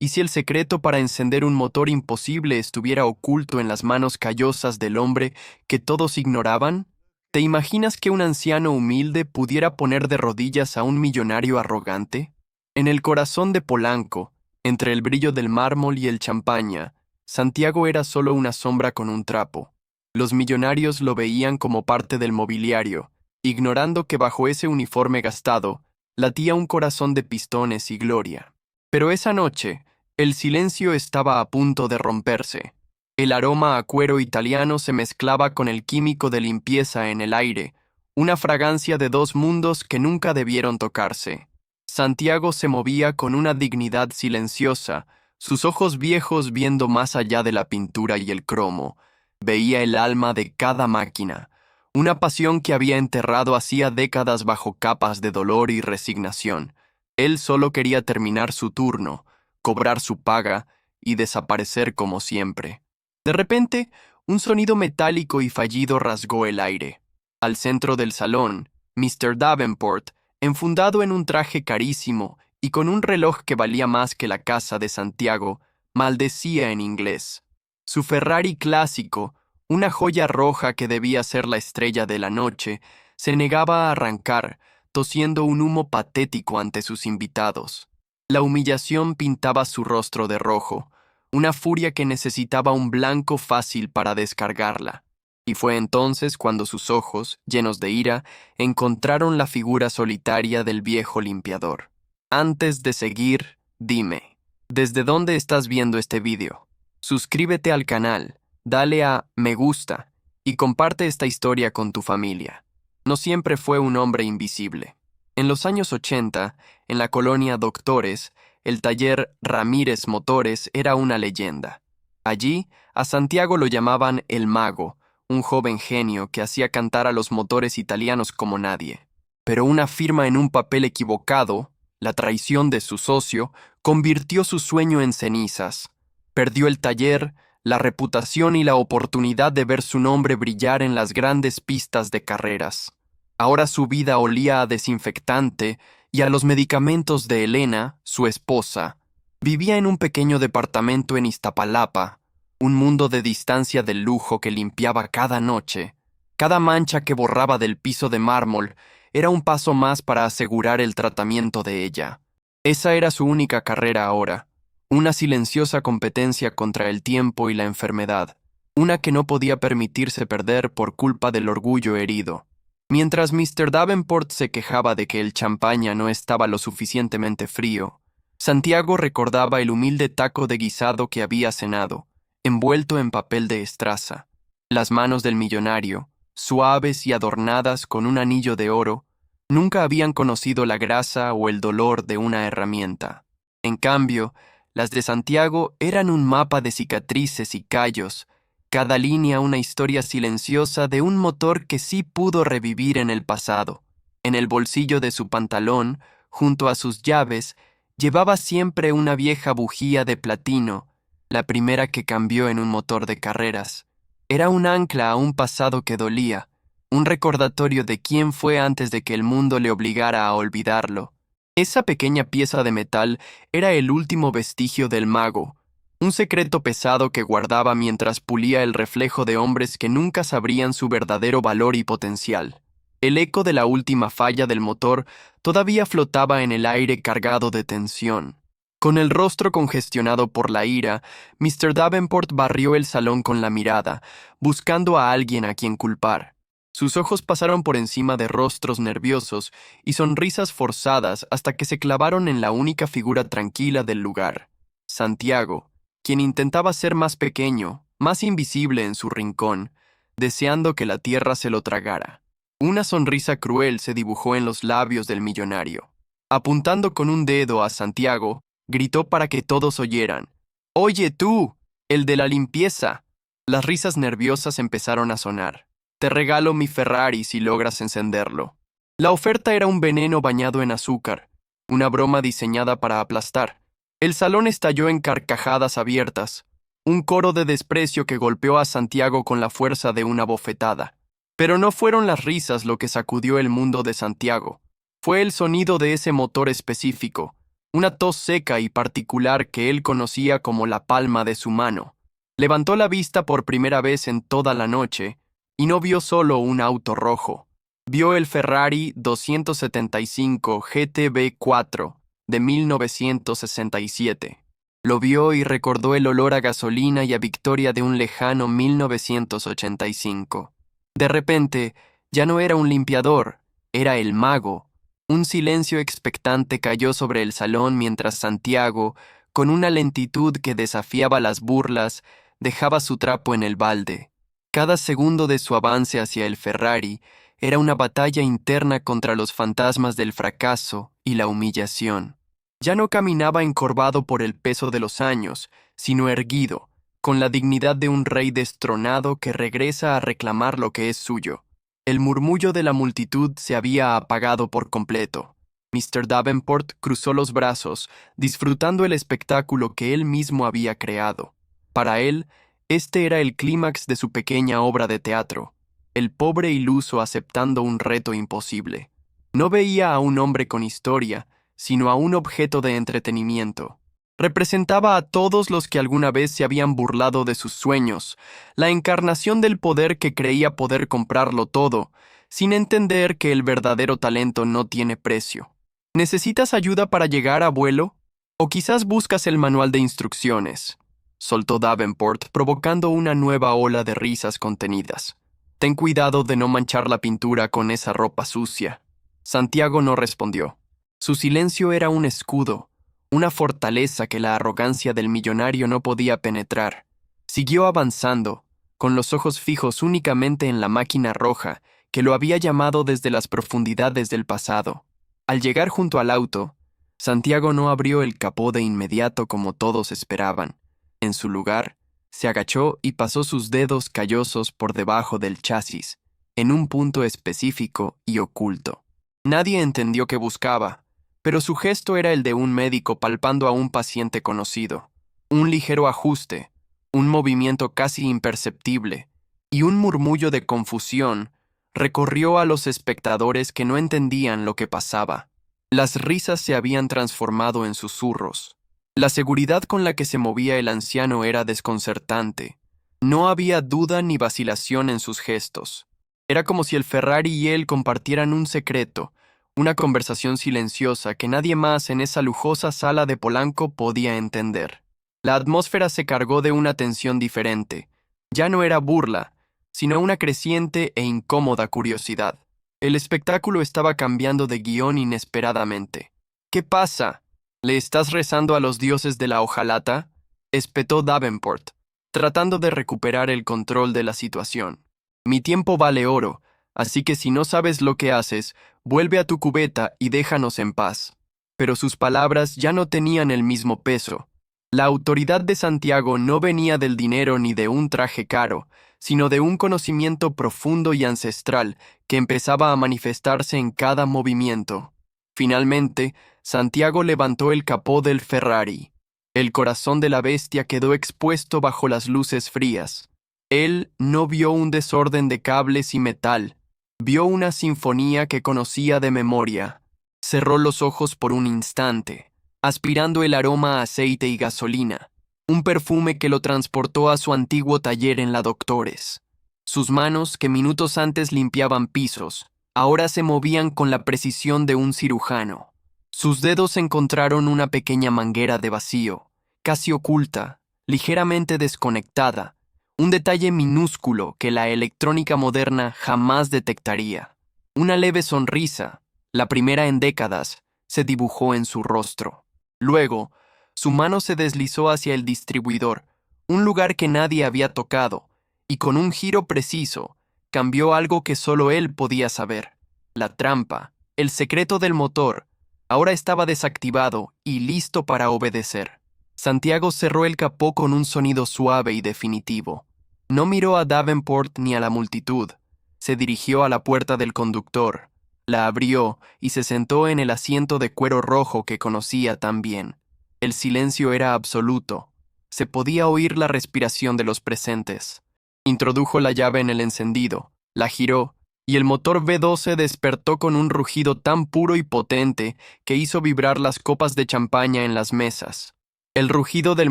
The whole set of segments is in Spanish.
¿Y si el secreto para encender un motor imposible estuviera oculto en las manos callosas del hombre que todos ignoraban? ¿Te imaginas que un anciano humilde pudiera poner de rodillas a un millonario arrogante? En el corazón de Polanco, entre el brillo del mármol y el champaña, Santiago era solo una sombra con un trapo. Los millonarios lo veían como parte del mobiliario, ignorando que bajo ese uniforme gastado latía un corazón de pistones y gloria. Pero esa noche, el silencio estaba a punto de romperse. El aroma a cuero italiano se mezclaba con el químico de limpieza en el aire, una fragancia de dos mundos que nunca debieron tocarse. Santiago se movía con una dignidad silenciosa, sus ojos viejos viendo más allá de la pintura y el cromo. Veía el alma de cada máquina, una pasión que había enterrado hacía décadas bajo capas de dolor y resignación. Él solo quería terminar su turno, cobrar su paga y desaparecer como siempre. De repente, un sonido metálico y fallido rasgó el aire. Al centro del salón, Mr. Davenport, enfundado en un traje carísimo y con un reloj que valía más que la casa de Santiago, maldecía en inglés. Su Ferrari clásico, una joya roja que debía ser la estrella de la noche, se negaba a arrancar, tosiendo un humo patético ante sus invitados. La humillación pintaba su rostro de rojo, una furia que necesitaba un blanco fácil para descargarla. Y fue entonces cuando sus ojos, llenos de ira, encontraron la figura solitaria del viejo limpiador. Antes de seguir, dime, ¿desde dónde estás viendo este vídeo? Suscríbete al canal, dale a me gusta y comparte esta historia con tu familia. No siempre fue un hombre invisible. En los años 80, en la colonia Doctores, el taller Ramírez Motores era una leyenda. Allí, a Santiago lo llamaban el Mago, un joven genio que hacía cantar a los motores italianos como nadie. Pero una firma en un papel equivocado, la traición de su socio, convirtió su sueño en cenizas. Perdió el taller, la reputación y la oportunidad de ver su nombre brillar en las grandes pistas de carreras. Ahora su vida olía a desinfectante y a los medicamentos de Elena, su esposa. Vivía en un pequeño departamento en Iztapalapa, un mundo de distancia del lujo que limpiaba cada noche. Cada mancha que borraba del piso de mármol era un paso más para asegurar el tratamiento de ella. Esa era su única carrera ahora, una silenciosa competencia contra el tiempo y la enfermedad, una que no podía permitirse perder por culpa del orgullo herido. Mientras Mr. Davenport se quejaba de que el champaña no estaba lo suficientemente frío, Santiago recordaba el humilde taco de guisado que había cenado, envuelto en papel de estraza. Las manos del millonario, suaves y adornadas con un anillo de oro, nunca habían conocido la grasa o el dolor de una herramienta. En cambio, las de Santiago eran un mapa de cicatrices y callos, cada línea una historia silenciosa de un motor que sí pudo revivir en el pasado. En el bolsillo de su pantalón, junto a sus llaves, llevaba siempre una vieja bujía de platino, la primera que cambió en un motor de carreras. Era un ancla a un pasado que dolía, un recordatorio de quién fue antes de que el mundo le obligara a olvidarlo. Esa pequeña pieza de metal era el último vestigio del mago, un secreto pesado que guardaba mientras pulía el reflejo de hombres que nunca sabrían su verdadero valor y potencial. El eco de la última falla del motor todavía flotaba en el aire cargado de tensión. Con el rostro congestionado por la ira, Mr. Davenport barrió el salón con la mirada, buscando a alguien a quien culpar. Sus ojos pasaron por encima de rostros nerviosos y sonrisas forzadas hasta que se clavaron en la única figura tranquila del lugar, Santiago, quien intentaba ser más pequeño, más invisible en su rincón, deseando que la tierra se lo tragara. Una sonrisa cruel se dibujó en los labios del millonario. Apuntando con un dedo a Santiago, gritó para que todos oyeran: «¡Oye tú, el de la limpieza!». Las risas nerviosas empezaron a sonar. «Te regalo mi Ferrari si logras encenderlo». La oferta era un veneno bañado en azúcar, una broma diseñada para aplastar. El salón estalló en carcajadas abiertas, un coro de desprecio que golpeó a Santiago con la fuerza de una bofetada. Pero no fueron las risas lo que sacudió el mundo de Santiago. Fue el sonido de ese motor específico, una tos seca y particular que él conocía como la palma de su mano. Levantó la vista por primera vez en toda la noche y no vio solo un auto rojo. Vio el Ferrari 275 GTB4 de 1967. Lo vio y recordó el olor a gasolina y a victoria de un lejano 1985. De repente, ya no era un limpiador, era el mago. Un silencio expectante cayó sobre el salón mientras Santiago, con una lentitud que desafiaba las burlas, dejaba su trapo en el balde. Cada segundo de su avance hacia el Ferrari era una batalla interna contra los fantasmas del fracaso y la humillación. Ya no caminaba encorvado por el peso de los años, sino erguido, con la dignidad de un rey destronado que regresa a reclamar lo que es suyo. El murmullo de la multitud se había apagado por completo. Mr. Davenport cruzó los brazos, disfrutando el espectáculo que él mismo había creado. Para él, este era el clímax de su pequeña obra de teatro, el pobre iluso aceptando un reto imposible. No veía a un hombre con historia, sino a un objeto de entretenimiento. Representaba a todos los que alguna vez se habían burlado de sus sueños, la encarnación del poder que creía poder comprarlo todo, sin entender que el verdadero talento no tiene precio. ¿Necesitas ayuda para llegar, abuelo? ¿O quizás buscas el manual de instrucciones? Soltó Davenport, provocando una nueva ola de risas contenidas. Ten cuidado de no manchar la pintura con esa ropa sucia. Santiago no respondió. Su silencio era un escudo, una fortaleza que la arrogancia del millonario no podía penetrar. Siguió avanzando, con los ojos fijos únicamente en la máquina roja que lo había llamado desde las profundidades del pasado. Al llegar junto al auto, Santiago no abrió el capó de inmediato como todos esperaban. En su lugar, se agachó y pasó sus dedos callosos por debajo del chasis, en un punto específico y oculto. Nadie entendió qué buscaba, pero su gesto era el de un médico palpando a un paciente conocido. Un ligero ajuste, un movimiento casi imperceptible, y un murmullo de confusión recorrió a los espectadores que no entendían lo que pasaba. Las risas se habían transformado en susurros. La seguridad con la que se movía el anciano era desconcertante. No había duda ni vacilación en sus gestos. Era como si el Ferrari y él compartieran un secreto, una conversación silenciosa que nadie más en esa lujosa sala de Polanco podía entender. La atmósfera se cargó de una tensión diferente. Ya no era burla, sino una creciente e incómoda curiosidad. El espectáculo estaba cambiando de guión inesperadamente. ¿Qué pasa? ¿Le estás rezando a los dioses de la hojalata?, espetó Davenport, tratando de recuperar el control de la situación. Mi tiempo vale oro, así que si no sabes lo que haces, vuelve a tu cubeta y déjanos en paz. Pero sus palabras ya no tenían el mismo peso. La autoridad de Santiago no venía del dinero ni de un traje caro, sino de un conocimiento profundo y ancestral que empezaba a manifestarse en cada movimiento. Finalmente, Santiago levantó el capó del Ferrari. El corazón de la bestia quedó expuesto bajo las luces frías. Él no vio un desorden de cables y metal, vio una sinfonía que conocía de memoria. Cerró los ojos por un instante, aspirando el aroma a aceite y gasolina, un perfume que lo transportó a su antiguo taller en la Doctores. Sus manos, que minutos antes limpiaban pisos, ahora se movían con la precisión de un cirujano. Sus dedos encontraron una pequeña manguera de vacío, casi oculta, ligeramente desconectada, un detalle minúsculo que la electrónica moderna jamás detectaría. Una leve sonrisa, la primera en décadas, se dibujó en su rostro. Luego, su mano se deslizó hacia el distribuidor, un lugar que nadie había tocado, y con un giro preciso, cambió algo que solo él podía saber. La trampa, el secreto del motor, ahora estaba desactivado y listo para obedecer. Santiago cerró el capó con un sonido suave y definitivo. No miró a Davenport ni a la multitud. Se dirigió a la puerta del conductor, la abrió y se sentó en el asiento de cuero rojo que conocía tan bien. El silencio era absoluto. Se podía oír la respiración de los presentes. Introdujo la llave en el encendido, la giró y el motor V12 despertó con un rugido tan puro y potente que hizo vibrar las copas de champaña en las mesas. El rugido del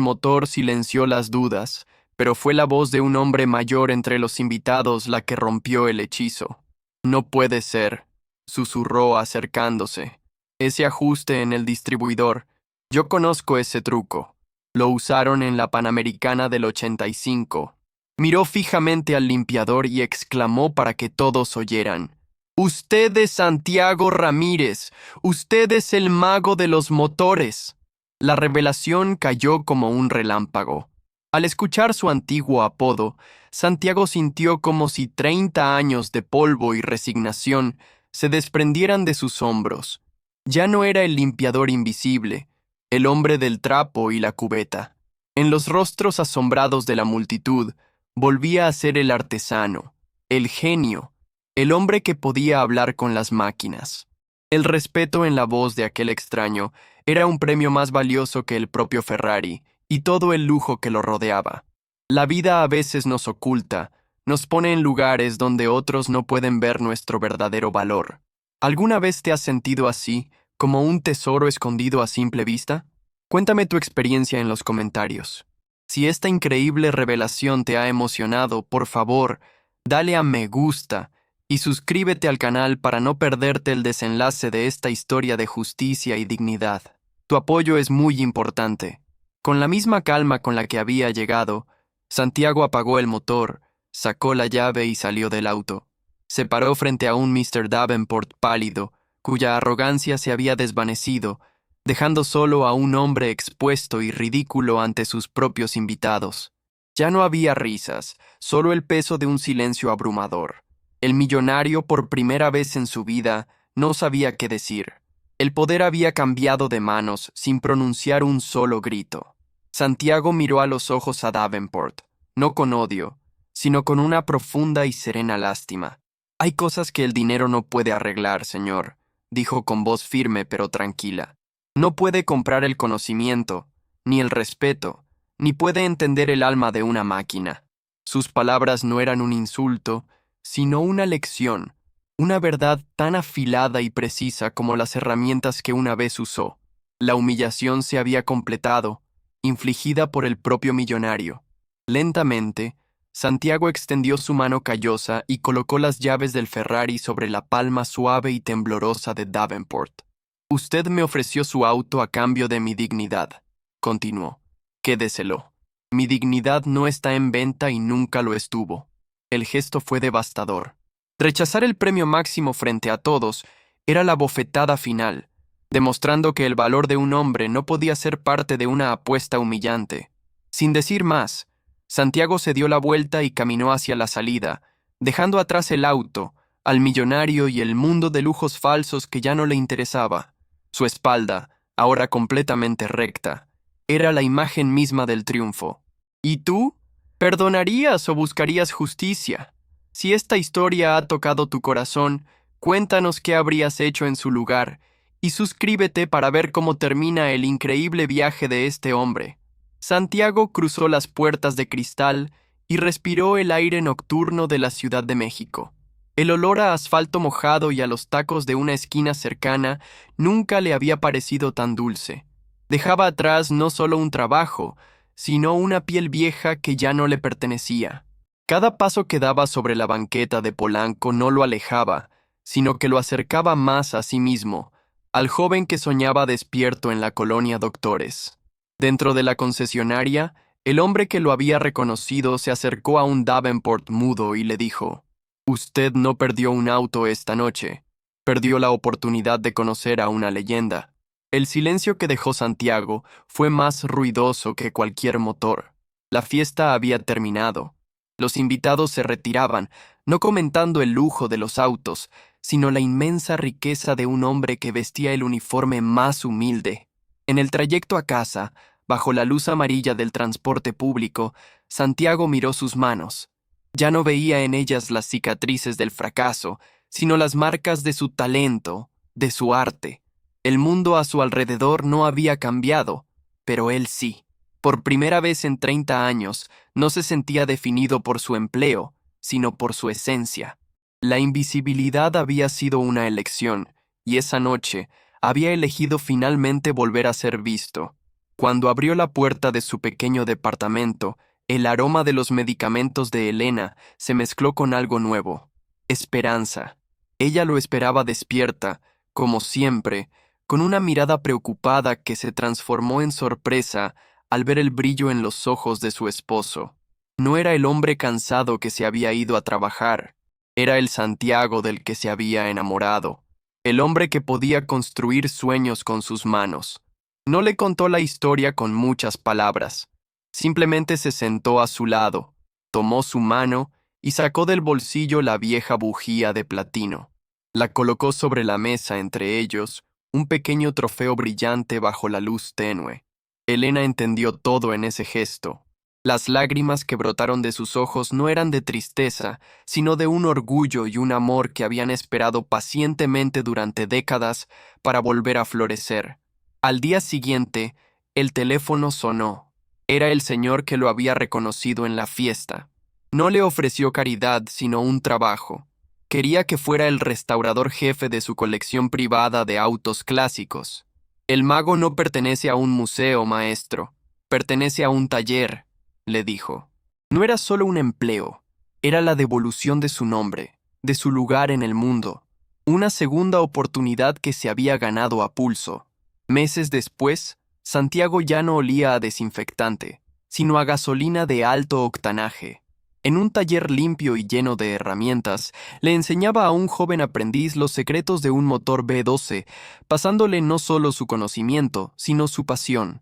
motor silenció las dudas, pero fue la voz de un hombre mayor entre los invitados la que rompió el hechizo. «No puede ser», susurró acercándose. «Ese ajuste en el distribuidor. Yo conozco ese truco. Lo usaron en la Panamericana del 85». Miró fijamente al limpiador y exclamó para que todos oyeran: «Usted es Santiago Ramírez. Usted es el mago de los motores». La revelación cayó como un relámpago. Al escuchar su antiguo apodo, Santiago sintió como si 30 años de polvo y resignación se desprendieran de sus hombros. Ya no era el limpiador invisible, el hombre del trapo y la cubeta. En los rostros asombrados de la multitud, volvía a ser el artesano, el genio, el hombre que podía hablar con las máquinas. El respeto en la voz de aquel extraño era un premio más valioso que el propio Ferrari y todo el lujo que lo rodeaba. La vida a veces nos oculta, nos pone en lugares donde otros no pueden ver nuestro verdadero valor. ¿Alguna vez te has sentido así, como un tesoro escondido a simple vista? Cuéntame tu experiencia en los comentarios. Si esta increíble revelación te ha emocionado, por favor, dale a me gusta y suscríbete al canal para no perderte el desenlace de esta historia de justicia y dignidad. Tu apoyo es muy importante. Con la misma calma con la que había llegado, Santiago apagó el motor, sacó la llave y salió del auto. Se paró frente a un Mr. Davenport pálido, cuya arrogancia se había desvanecido, dejando solo a un hombre expuesto y ridículo ante sus propios invitados. Ya no había risas, solo el peso de un silencio abrumador. El millonario, por primera vez en su vida, no sabía qué decir. El poder había cambiado de manos sin pronunciar un solo grito. Santiago miró a los ojos a Davenport, no con odio, sino con una profunda y serena lástima. «Hay cosas que el dinero no puede arreglar, señor», dijo con voz firme pero tranquila. «No puede comprar el conocimiento, ni el respeto, ni puede entender el alma de una máquina». Sus palabras no eran un insulto, sino una lección, una verdad tan afilada y precisa como las herramientas que una vez usó. La humillación se había completado, infligida por el propio millonario. Lentamente, Santiago extendió su mano callosa y colocó las llaves del Ferrari sobre la palma suave y temblorosa de Davenport. «Usted me ofreció su auto a cambio de mi dignidad», continuó. «Quédeselo. Mi dignidad no está en venta y nunca lo estuvo». El gesto fue devastador. Rechazar el premio máximo frente a todos era la bofetada final, demostrando que el valor de un hombre no podía ser parte de una apuesta humillante. Sin decir más, Santiago se dio la vuelta y caminó hacia la salida, dejando atrás el auto, al millonario y el mundo de lujos falsos que ya no le interesaba. Su espalda, ahora completamente recta, era la imagen misma del triunfo. ¿Y tú? ¿Perdonarías o buscarías justicia? Si esta historia ha tocado tu corazón, cuéntanos qué habrías hecho en su lugar y suscríbete para ver cómo termina el increíble viaje de este hombre. Santiago cruzó las puertas de cristal y respiró el aire nocturno de la Ciudad de México. El olor a asfalto mojado y a los tacos de una esquina cercana nunca le había parecido tan dulce. Dejaba atrás no solo un trabajo, sino una piel vieja que ya no le pertenecía. Cada paso que daba sobre la banqueta de Polanco no lo alejaba, sino que lo acercaba más a sí mismo, al joven que soñaba despierto en la colonia Doctores. Dentro de la concesionaria, el hombre que lo había reconocido se acercó a un Davenport mudo y le dijo: «Usted no perdió un auto esta noche, perdió la oportunidad de conocer a una leyenda». El silencio que dejó Santiago fue más ruidoso que cualquier motor. La fiesta había terminado. Los invitados se retiraban, no comentando el lujo de los autos, sino la inmensa riqueza de un hombre que vestía el uniforme más humilde. En el trayecto a casa, bajo la luz amarilla del transporte público, Santiago miró sus manos. Ya no veía en ellas las cicatrices del fracaso, sino las marcas de su talento, de su arte. El mundo a su alrededor no había cambiado, pero él sí. Por primera vez en 30 años, no se sentía definido por su empleo, sino por su esencia. La invisibilidad había sido una elección, y esa noche había elegido finalmente volver a ser visto. Cuando abrió la puerta de su pequeño departamento, el aroma de los medicamentos de Elena se mezcló con algo nuevo: esperanza. Ella lo esperaba despierta, como siempre, con una mirada preocupada que se transformó en sorpresa al ver el brillo en los ojos de su esposo. No era el hombre cansado que se había ido a trabajar, era el Santiago del que se había enamorado, el hombre que podía construir sueños con sus manos. No le contó la historia con muchas palabras. Simplemente se sentó a su lado, tomó su mano y sacó del bolsillo la vieja bujía de platino. La colocó sobre la mesa entre ellos, un pequeño trofeo brillante bajo la luz tenue. Elena entendió todo en ese gesto. Las lágrimas que brotaron de sus ojos no eran de tristeza, sino de un orgullo y un amor que habían esperado pacientemente durante décadas para volver a florecer. Al día siguiente, el teléfono sonó. Era el señor que lo había reconocido en la fiesta. No le ofreció caridad, sino un trabajo. Quería que fuera el restaurador jefe de su colección privada de autos clásicos. El mago no pertenece a un museo, maestro. Pertenece a un taller, le dijo. No era solo un empleo, era la devolución de su nombre, de su lugar en el mundo, una segunda oportunidad que se había ganado a pulso. Meses después, Santiago ya no olía a desinfectante, sino a gasolina de alto octanaje. En un taller limpio y lleno de herramientas, le enseñaba a un joven aprendiz los secretos de un motor V12, pasándole no solo su conocimiento, sino su pasión.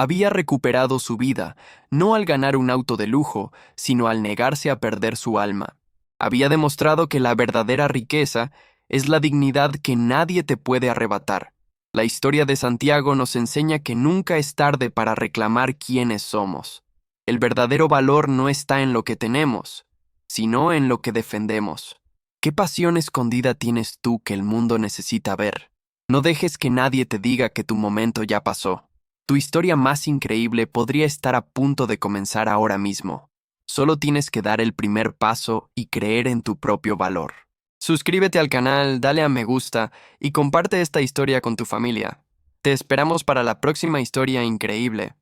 Había recuperado su vida, no al ganar un auto de lujo, sino al negarse a perder su alma. Había demostrado que la verdadera riqueza es la dignidad que nadie te puede arrebatar. La historia de Santiago nos enseña que nunca es tarde para reclamar quiénes somos. El verdadero valor no está en lo que tenemos, sino en lo que defendemos. ¿Qué pasión escondida tienes tú que el mundo necesita ver? No dejes que nadie te diga que tu momento ya pasó. Tu historia más increíble podría estar a punto de comenzar ahora mismo. Solo tienes que dar el primer paso y creer en tu propio valor. Suscríbete al canal, dale a me gusta y comparte esta historia con tu familia. Te esperamos para la próxima historia increíble.